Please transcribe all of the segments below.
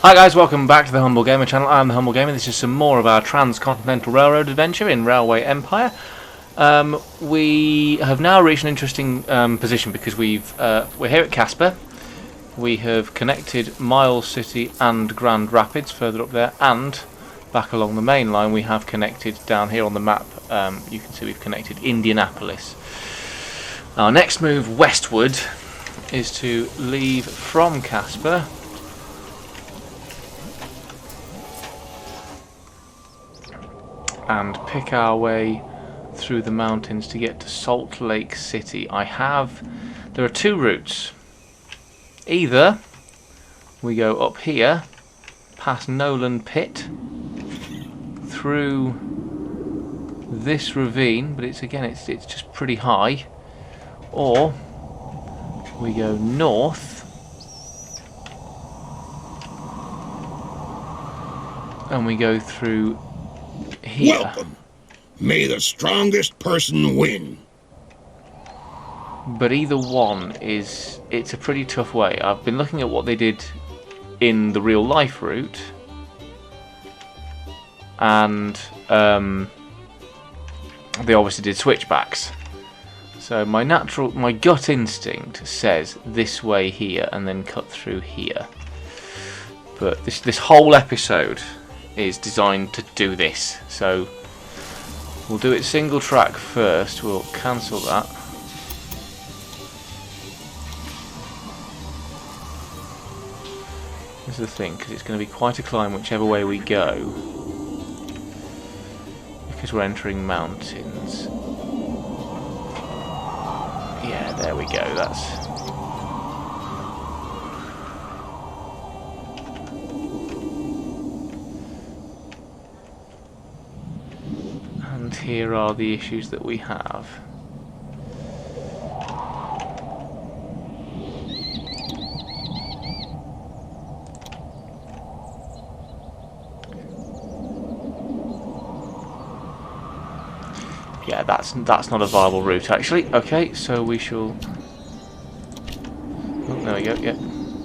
Hi guys, welcome back to the Humble Gamer channel. I'm the Humble Gamer. This is some more of our Transcontinental Railroad adventure in Railway Empire. We have now reached an interesting position because we're here at Casper. We have connected Miles City and Grand Rapids further up there, and back along the main line we have connected down here on the map. You can see we've connected Indianapolis. Our next move westward is to leave from Casper and pick our way through the mountains to get to Salt Lake City. There are two routes. Either we go up here past Nolan Pit through this ravine, but it's just pretty high, or we go north and we go through here. Welcome. May the strongest person win. But either one it's a pretty tough way. I've been looking at what they did in the real life route, and they obviously did switchbacks. So my gut instinct says this way here and then cut through here. But this whole episode is designed to do this. So we'll do it single track first. We'll cancel that. This is the thing, because it's going to be quite a climb whichever way we go, because we're entering mountains. Yeah, there we go. And here are the issues that we have. Yeah, that's not a viable route actually. Okay, so we shall. Oh, there we go. Yep,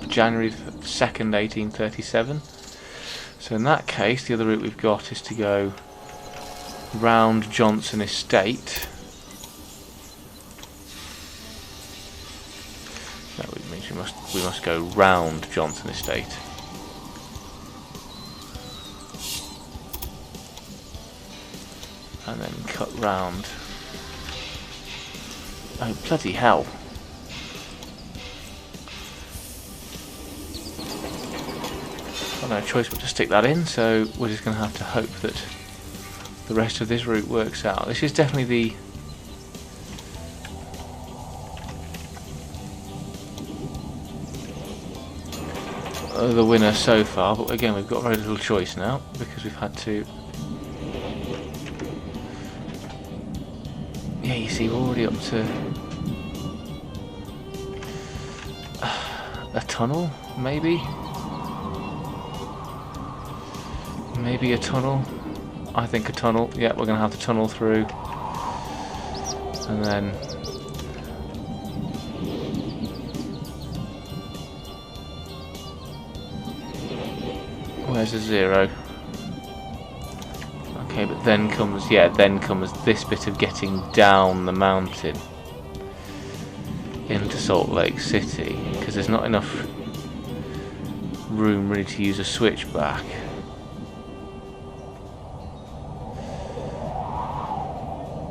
January 2nd, 1837. So in that case, the other route we've got is to go round Johnson Estate. That means we must go round Johnson Estate. And then cut round. Oh, bloody hell. Got no choice but to stick that in, so we're just going to have to hope that the rest of this route works out. This is definitely the winner so far, but again we've got very little choice now because we've had to. Yeah, you see, we're already up to a tunnel, maybe? Maybe a tunnel? I think a tunnel. Yeah, we're going to have to tunnel through. And then where's the zero? Okay, but then comes this bit of getting down the mountain into Salt Lake City, because there's not enough room really to use a switchback.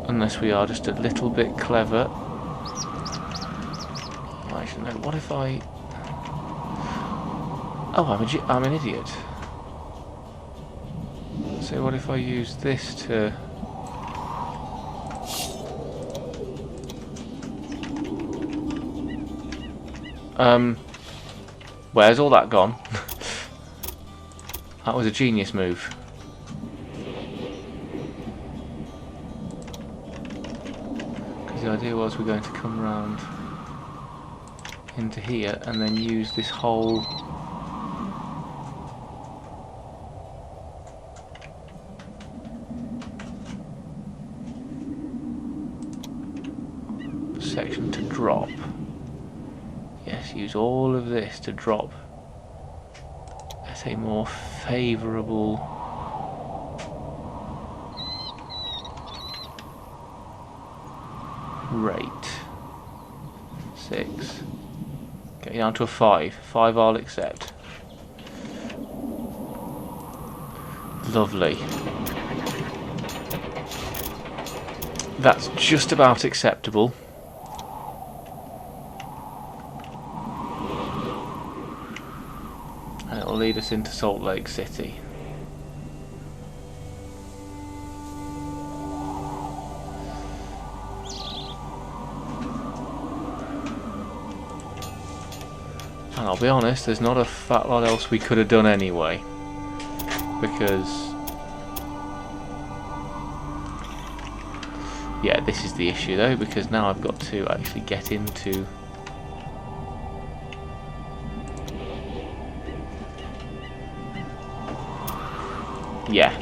Unless we are just a little bit clever. Actually, no, what if I... Oh, I'm an idiot. So what if I use this to... Where's all that gone? That was a genius move. Because the idea was we're going to come round into here and then use this whole section to drop. Yes, use all of this to drop a at a more favourable rate. 6. Getting down to a 5. 5 I'll accept. Lovely. That's just about acceptable. And it'll lead us into Salt Lake City. And I'll be honest, there's not a fat lot else we could have done anyway. Because... yeah, this is the issue though, because now I've got to actually get into... yeah.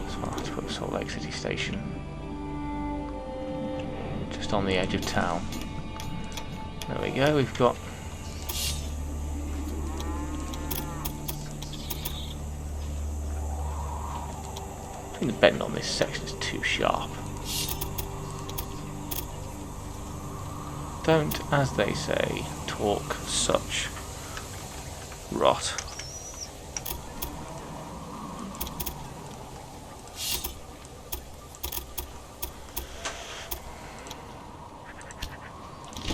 So I'll have to put Salt Lake City Station just on the edge of town. There we go, we've got... I think the bend on this section is too sharp. Don't, as they say, talk such rot.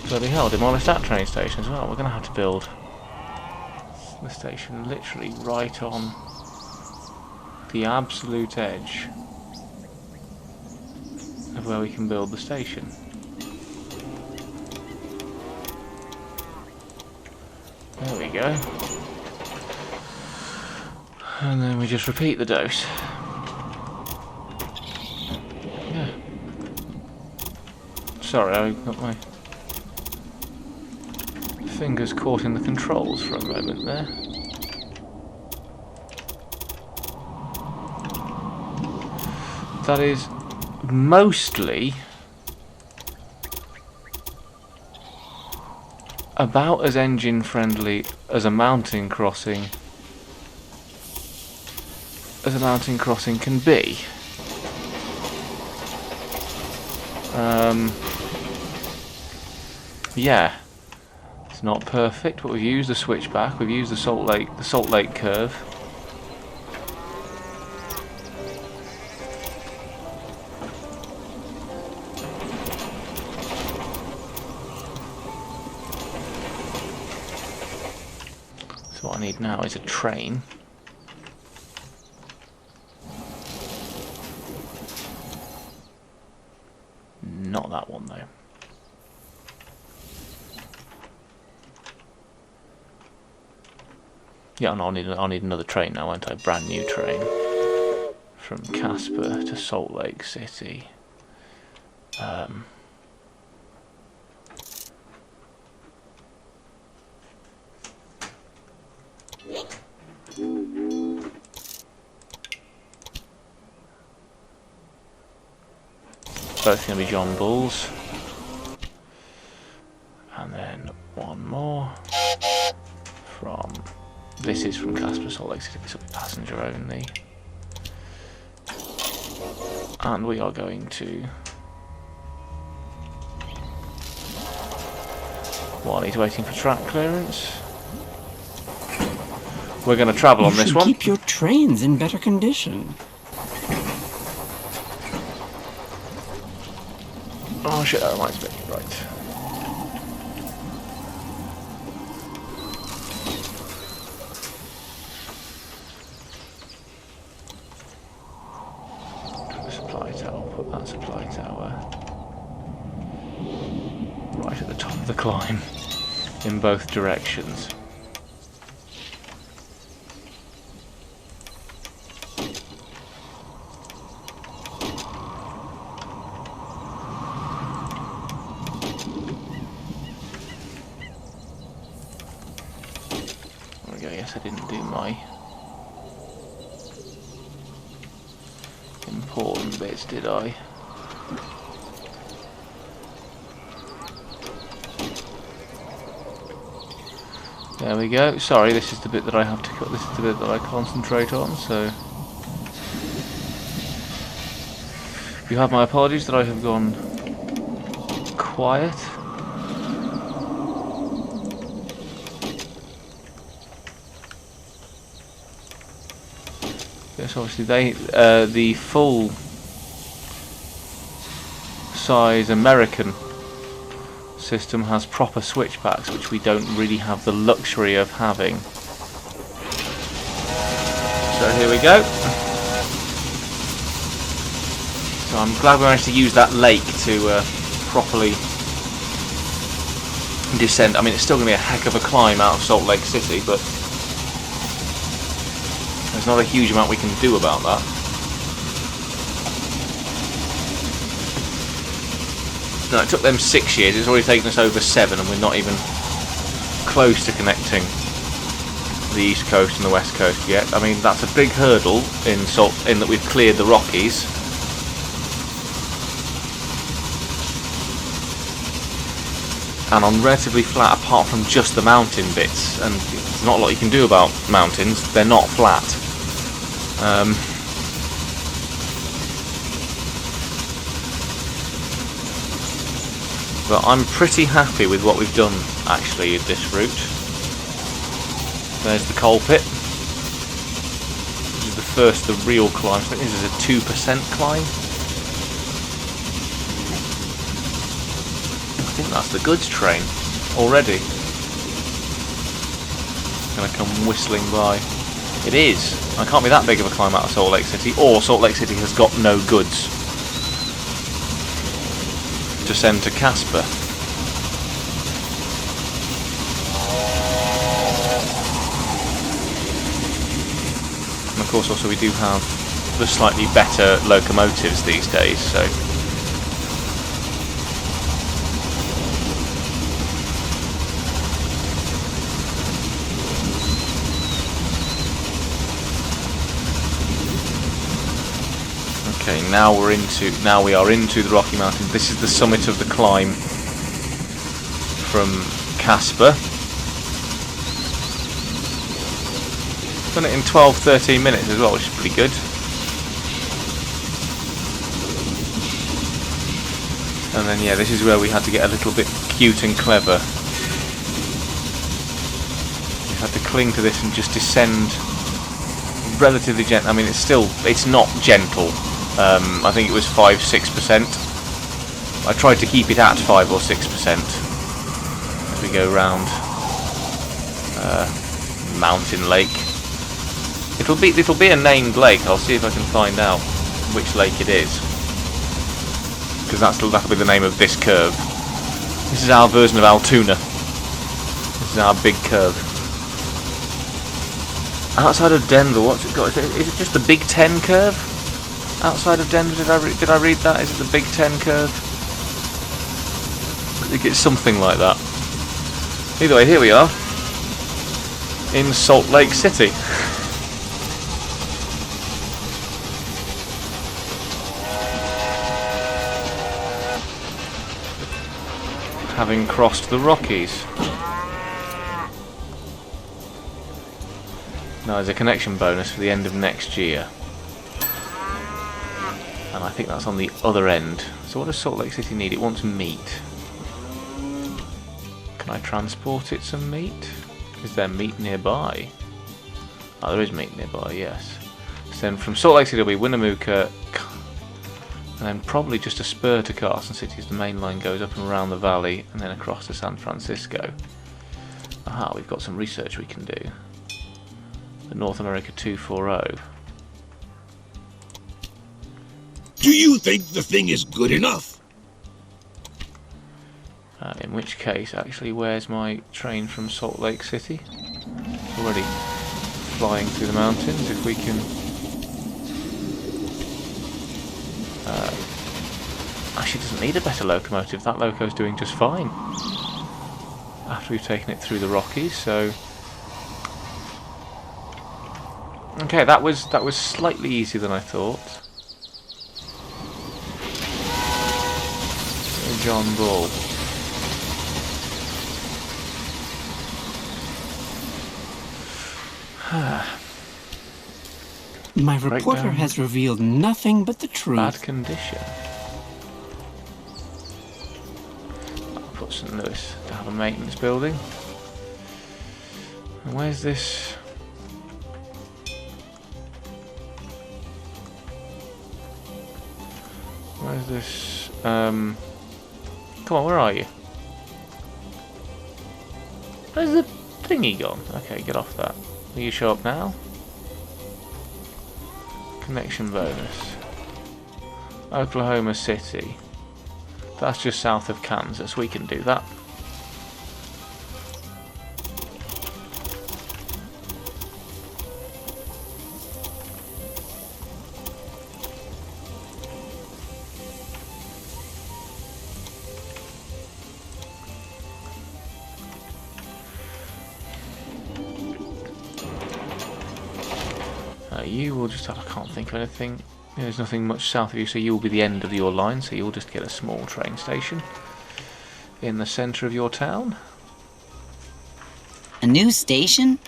Bloody hell, demolish that train station as well. We're going to have to build the station literally right on the absolute edge of where we can build the station. There we go. And then we just repeat the dose. Yeah. Sorry, I got my fingers caught in the controls for a moment there. That is mostly about as engine friendly as a mountain crossing can be. Yeah, it's not perfect, but we've used the switchback, we've used the Salt Lake curve. So what I need now is a train. Not that one though. Yeah, and I'll need another train now, won't I? Brand new train from Casper to Salt Lake City. Both going to be John Bulls. And then one more from... this is from Casper, Salt Lake City. This will be passenger only. And we are going to... while he's waiting for track clearance, we're going to travel on this one. Keep your trains in better condition. Oh shit, that reminds me. Right. Supply tower, put that supply tower right at the top of the climb in both directions. Yes, I didn't do my important bits, did I? There we go. Sorry, this is the bit that I have to cut. This is the bit that I concentrate on, so you have my apologies that I have gone quiet. Yes, obviously the full size American system has proper switchbacks, which we don't really have the luxury of having. So here we go. So I'm glad we managed to use that lake to properly descend. I mean, it's still going to be a heck of a climb out of Salt Lake City, but there's not a huge amount we can do about that. No, it took them 6 years. It's already taken us over 7, and we're not even close to connecting the East Coast and the West Coast yet. I mean, that's a big hurdle in that we've cleared the Rockies. And on relatively flat, apart from just the mountain bits, and there's not a lot you can do about mountains. They're not flat. But I'm pretty happy with what we've done, actually, with this route. There's the coal pit. This is the first, the real climb. I think this is a 2% climb. I think that's the goods train already. Gonna come whistling by. It is. I can't be that big of a climb out of Salt Lake City, or Salt Lake City has got no goods to send to Casper. And of course also we do have the slightly better locomotives these days, so okay, now we are into the Rocky Mountains. This is the summit of the climb from Casper. Done it in 12-13 minutes as well, which is pretty good. And then yeah, this is where we had to get a little bit cute and clever. We had to cling to this and just descend relatively gentle. I mean, it's not gentle. I think it was 5-6%. I tried to keep it at 5 or 6% as we go round Mountain Lake. It'll be a named lake. I'll see if I can find out which lake it is, because that'll be the name of this curve. This is our version of Altoona. This is our big curve. Outside of Denver, what's it got? Is it just the Big Ten curve? Outside of Denver, did I read that? Is it the Big Ten curve? I think it's something like that. Either way, here we are in Salt Lake City. Having crossed the Rockies. Now there's a connection bonus for the end of next year. And I think that's on the other end. So what does Salt Lake City need? It wants meat. Can I transport it some meat? Is there meat nearby? Oh, there is meat nearby, yes. So then from Salt Lake City it'll be Winnemucca, and then probably just a spur to Carson City as the main line goes up and around the valley and then across to San Francisco. Aha, we've got some research we can do. The North America 240. Do you think the thing is good enough? In which case, actually, where's my train from Salt Lake City? It's already flying through the mountains. If we can... actually, it doesn't need a better locomotive. That loco's doing just fine after we've taken it through the Rockies. So, okay, that was slightly easier than I thought. John Bull. My reporter Breakdown. has revealed nothing but the truth. Bad condition. I'll put St. Louis to have a maintenance building. And where's this? Where's this? Come on, where are you? Where's the thingy gone? Okay, get off that. Will you show up now? Connection bonus. Oklahoma City. That's just south of Kansas. We can do that. You will just have, I can't think of anything. There's nothing much south of you, so you will be the end of your line, so you'll just get a small train station in the centre of your town. A new station?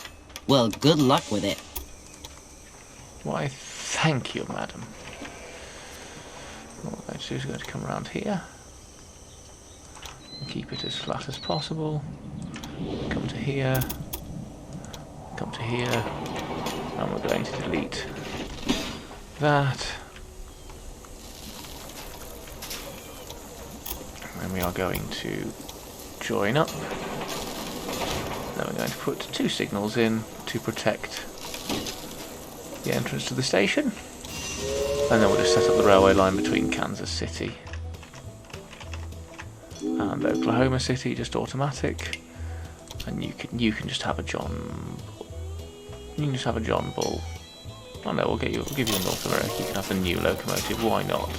Well, good luck with it. Why, thank you, madam. What we're going to do is we're going to come around here. And keep it as flat as possible. Come to here. Come to here. And we're going to delete that. And we are going to join up. Then we're going to put 2 signals in to protect the entrance to the station. And then we'll just set up the railway line between Kansas City and Oklahoma City, just automatic. And you can just have a John. You can just have a John Bull. Oh no, we'll give you a North America. You can have the new locomotive. Why not?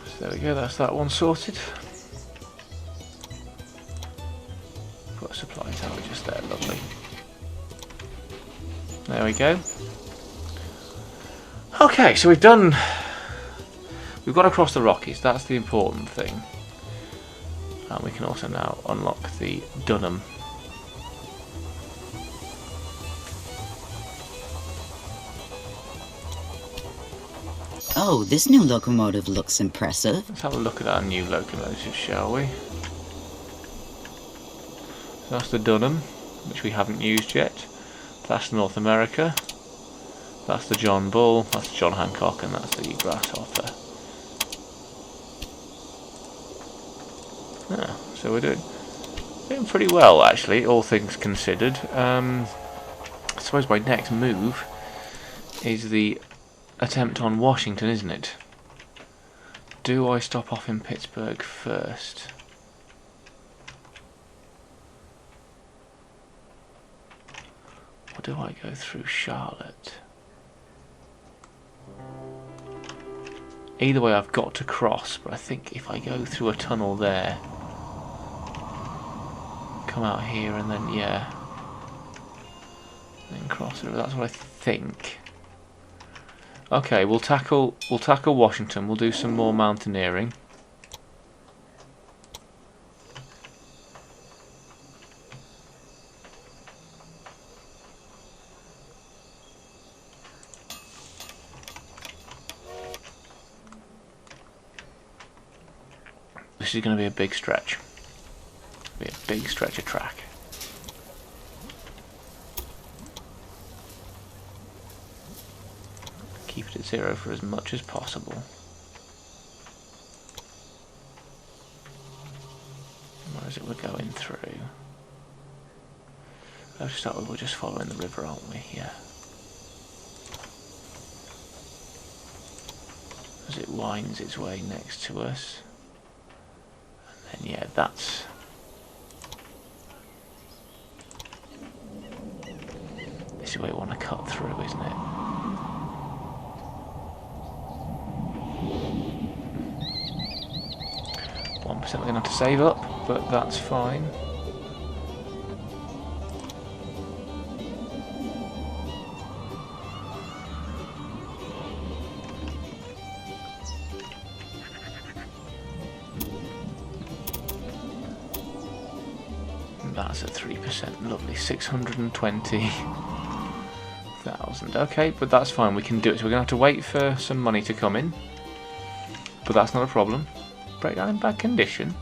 So there we go. That's that one sorted. Put a supply tower just there. Lovely. There we go. Okay, so we've gone across the Rockies, that's the important thing. And we can also now unlock the Dunham. Oh, this new locomotive looks impressive. Let's have a look at our new locomotive, shall we? So that's the Dunham, which we haven't used yet. That's North America. That's the John Bull. That's the John Hancock, and that's the Grasshopper. Yeah, so we're doing pretty well, actually, all things considered. I suppose my next move is the attempt on Washington, isn't it? Do I stop off in Pittsburgh first? Or do I go through Charlotte? Either way, I've got to cross, but I think if I go through a tunnel there, come out here and then, yeah, then cross it. That's what I think. Okay, we'll tackle Washington. We'll do some more mountaineering. This is going to be a big stretch. Be a big stretch of track. Keep it at 0 for as much as possible. Where is it we're going through? Oh, to start with, we're just following the river, aren't we? Yeah. As it winds its way next to us. And yeah, that's... This is where we want to cut through, isn't it? We're going to have to save up, but that's fine. That's at 3%. Lovely. 620,000. Okay, but that's fine. We can do it. So we're going to have to wait for some money to come in. But that's not a problem. Breakdown in bad condition.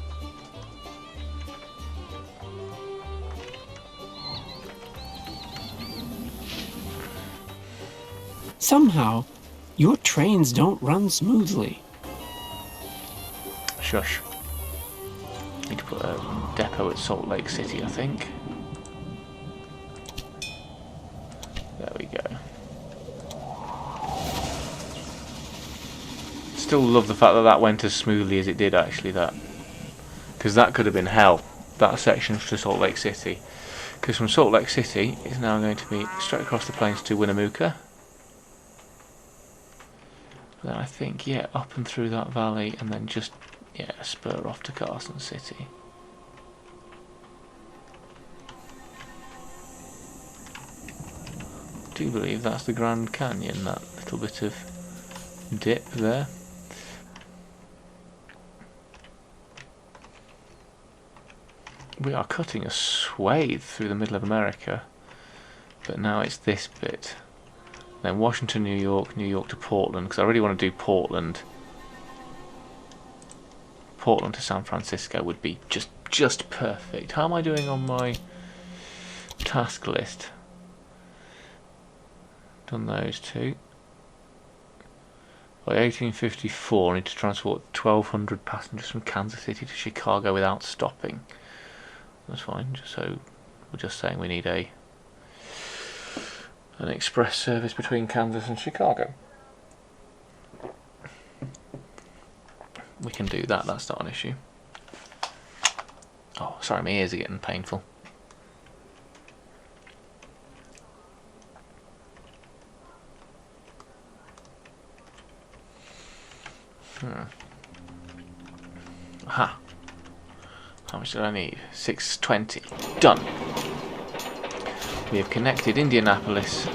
Somehow, your trains don't run smoothly. Shush. Need to put a depot at Salt Lake City, I think. There we go. Still love the fact that that went as smoothly as it did, actually, that. Because that could have been hell, that section to Salt Lake City. Because from Salt Lake City, it's now going to be straight across the plains to Winnemucca. Then I think, yeah, up and through that valley, and then just, yeah, spur off to Carson City. I do believe that's the Grand Canyon, that little bit of dip there. We are cutting a swathe through the middle of America, but now it's this bit. Then Washington, New York to Portland, because I really want to do Portland. Portland to San Francisco would be just perfect. How am I doing on my task list? Done those two. By 1854, I need to transport 1,200 passengers from Kansas City to Chicago without stopping. That's fine. So we're just saying we need an express service between Kansas and Chicago. We can do that, that's not an issue. Oh, sorry, my ears are getting painful. Aha. How much did I need? 620. Done. We have connected Indianapolis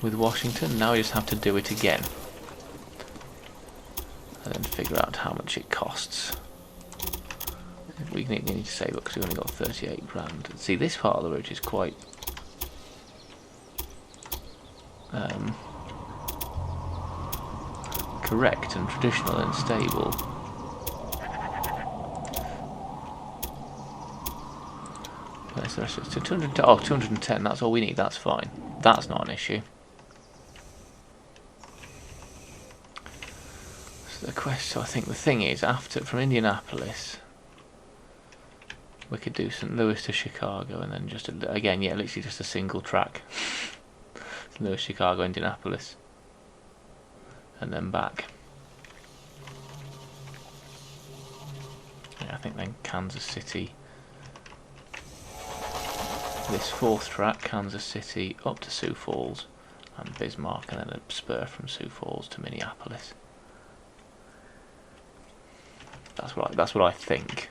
with Washington. Now we just have to do it again. And then figure out how much it costs. We need to save up because we've only got 38 grand. See, this part of the route is quite correct and traditional and stable. Where's the rest of it? So 210, oh, 210, that's all we need, that's fine. That's not an issue. So I think the thing is, from Indianapolis, we could do St. Louis to Chicago, and then just again, yeah, literally just a single track. St. Louis, Chicago, Indianapolis, and then back. Yeah, I think then Kansas City. This fourth track, Kansas City up to Sioux Falls and Bismarck, and then a spur from Sioux Falls to Minneapolis. That's what I think.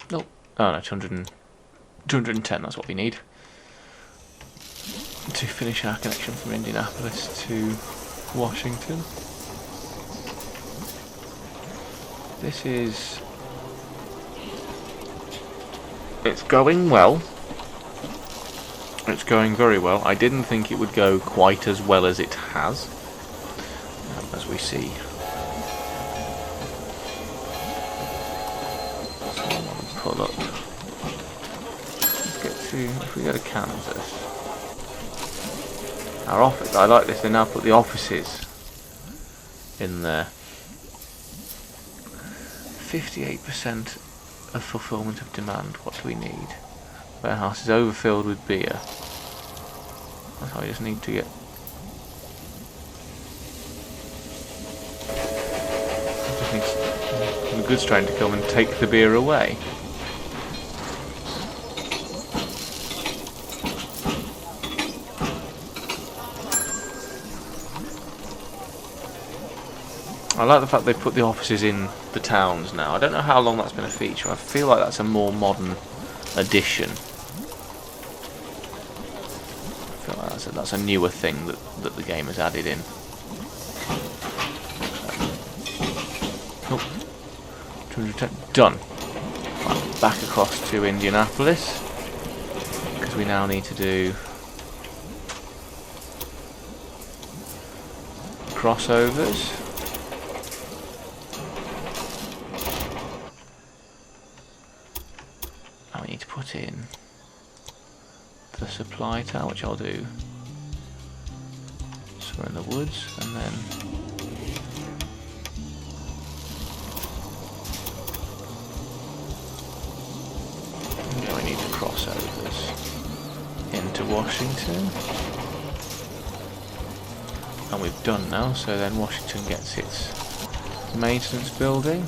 Nope. Oh no, 210, that's what we need to finish our connection from Indianapolis to Washington. This is... It's going well. It's going very well. I didn't think it would go quite as well as it has. As we see. Someone pull up. Let's get to, if we go to Kansas. Our office, I like this, they now put the offices in there. 58% of fulfillment of demand. What do we need? Warehouse is overfilled with beer. That's how we just need to get. The goods train to come and take the beer away. I like the fact they put the offices in the towns now. I don't know how long that's been a feature. I feel like that's a more modern addition. I feel like that's a newer thing that the game has added in. Oh. Done. Right, back across to Indianapolis, because we now need to do crossovers. And we need to put in the supply tower, which I'll do somewhere in the woods, and then we need the crossovers into Washington. And we've done now, so then Washington gets its maintenance building.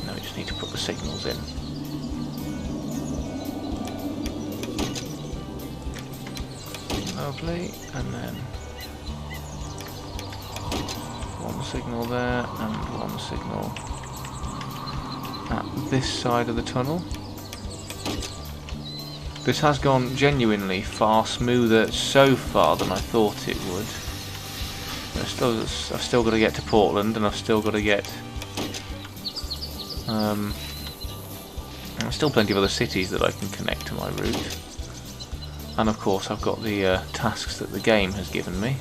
Now we just need to put the signals in. Lovely, and then one signal there and one signal at this side of the tunnel. This has gone genuinely far smoother so far than I thought it would. I've still got to get to Portland, and I've still got to get there's still plenty of other cities that I can connect to my route. And of course I've got the tasks that the game has given me.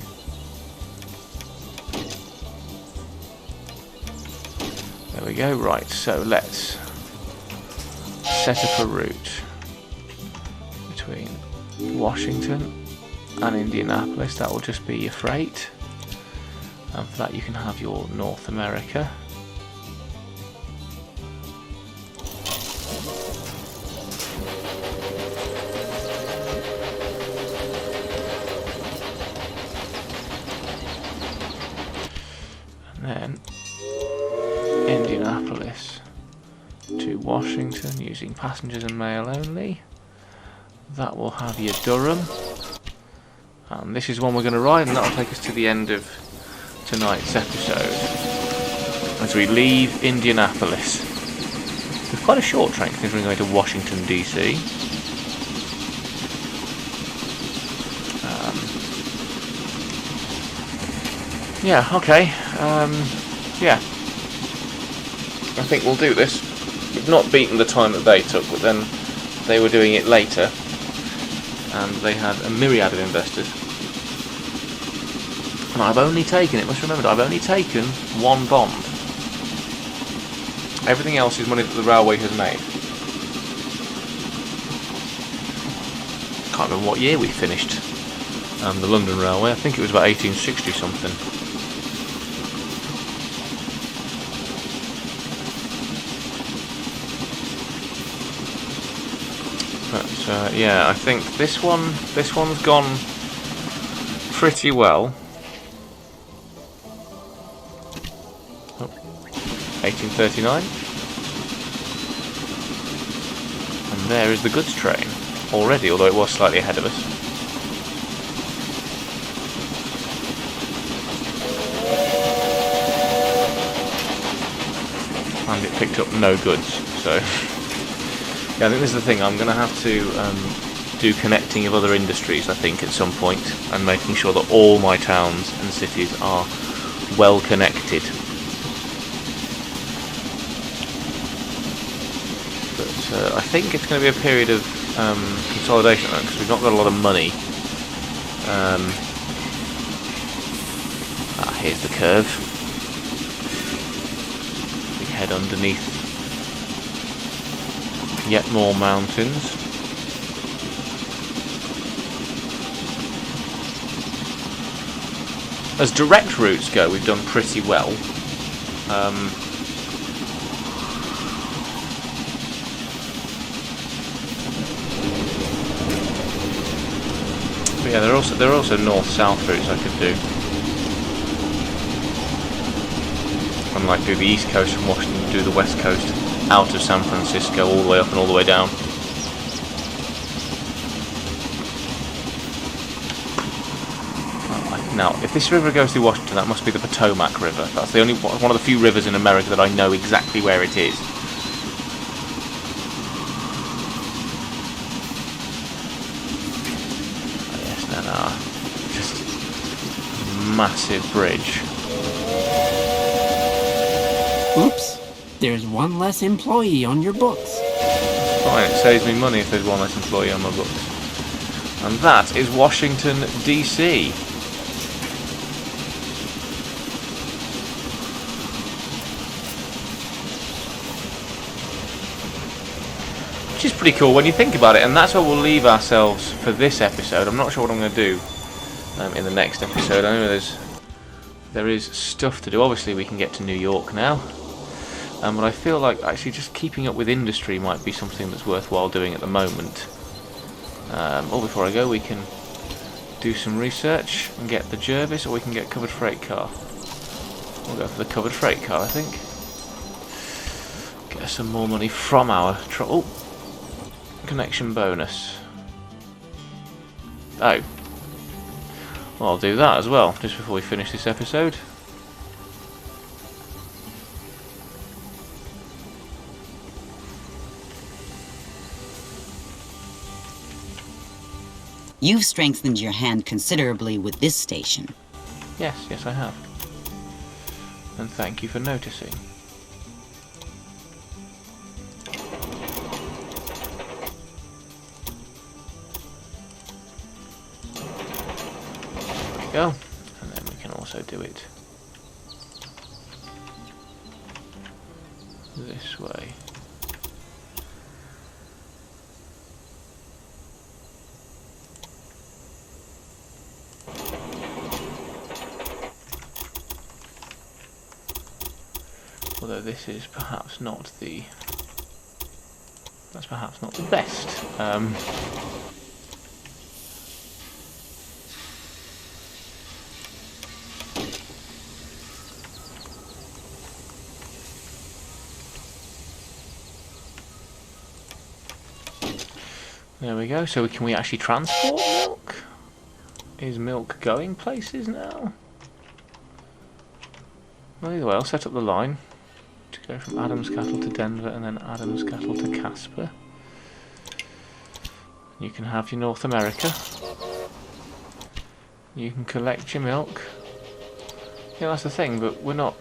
There we go. Right, so let's set up a route between Washington and Indianapolis. That will just be your freight, and for that you can have your North America. And then Indianapolis to Washington using passengers and mail only. That will have your Durham, and this is one we're going to ride, and that will take us to the end of tonight's episode as we leave Indianapolis. It's quite a short train considering we're going to Washington DC. Yeah, okay. Yeah. I think we'll do this. We've not beaten the time that they took, but then they were doing it later, and they had a myriad of investors. And I've only taken, it must remember, I've only taken one bond. Everything else is money that the railway has made. Can't remember what year we finished the London Railway. I think it was about 1860 something. But yeah, I think this one's gone pretty well. 1839. And there is the goods train already, although it was slightly ahead of us. And it picked up no goods, so yeah, I think this is the thing. I'm going to have to do connecting of other industries, I think, at some point, and making sure that all my towns and cities are well connected. But I think it's going to be a period of consolidation, because we've not got a lot of money. Here's the curve. We head underneath yet more mountains. As direct routes go, we've done pretty well. But yeah, there are also north-south routes I could do. And like do the east coast from Washington, do the west coast out of San Francisco, all the way up and all the way down. Well, I Now, if this river goes through Washington, that must be the Potomac River. That's the only one of the few rivers in America that I know exactly where it is. Oh, yes, no. Just massive bridge. Oops. There's one less employee on your books. Fine, it saves me money if there's one less employee on my books. And that is Washington, D.C. Which is pretty cool when you think about it, and that's where we'll leave ourselves for this episode. I'm not sure what I'm going to do in the next episode. I know there is stuff to do. Obviously we can get to New York now. But I feel like actually just keeping up with industry might be something that's worthwhile doing at the moment. Before I go, we can do some research and get the Jervis, or we can get covered freight car. We'll go for the covered freight car, I think. Get some more money from our connection bonus. Oh. Well, I'll do that as well, just before we finish this episode. You've strengthened your hand considerably with this station. Yes, I have. And thank you for noticing. There we go. And then we can also do it this way. Although this is perhaps not the... that's perhaps not the best. There we go. So can we actually transport milk? Is milk going places now? Well, either way, I'll set up the line to go from Adams Cattle to Denver and then Adams Cattle to Casper. You can have your North America. You can collect your milk. Yeah, that's the thing, but we're not...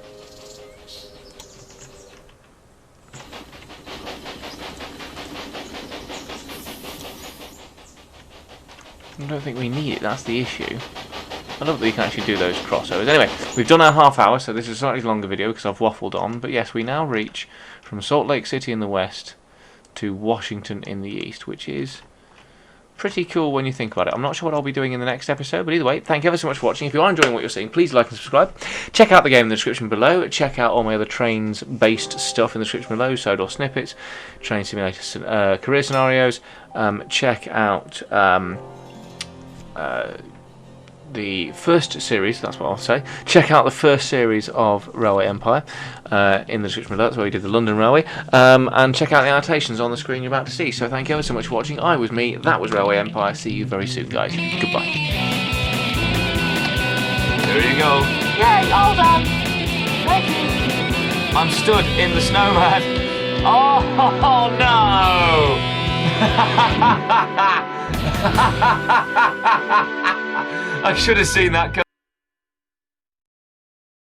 I don't think we need it, that's the issue. I love that we can actually do those crossovers. Anyway, we've done our half hour, so this is a slightly longer video because I've waffled on. But yes, we now reach from Salt Lake City in the west to Washington in the east, which is pretty cool when you think about it. I'm not sure what I'll be doing in the next episode, but either way, thank you ever so much for watching. If you are enjoying what you're seeing, please like and subscribe. Check out the game in the description below. Check out all my other trains-based stuff in the description below, Sodor snippets, train simulator career scenarios. Check out... the first series, that's what I'll say. Check out the first series of Railway Empire in the description below. That's where we did the London Railway. And check out the annotations on the screen you're about to see. So thank you ever so much for watching. I was me, that was Railway Empire. See you very soon, guys. Goodbye. There you go. Yay, all done. Thank you. I'm stood in the snowman. Oh no! I should have seen that coming.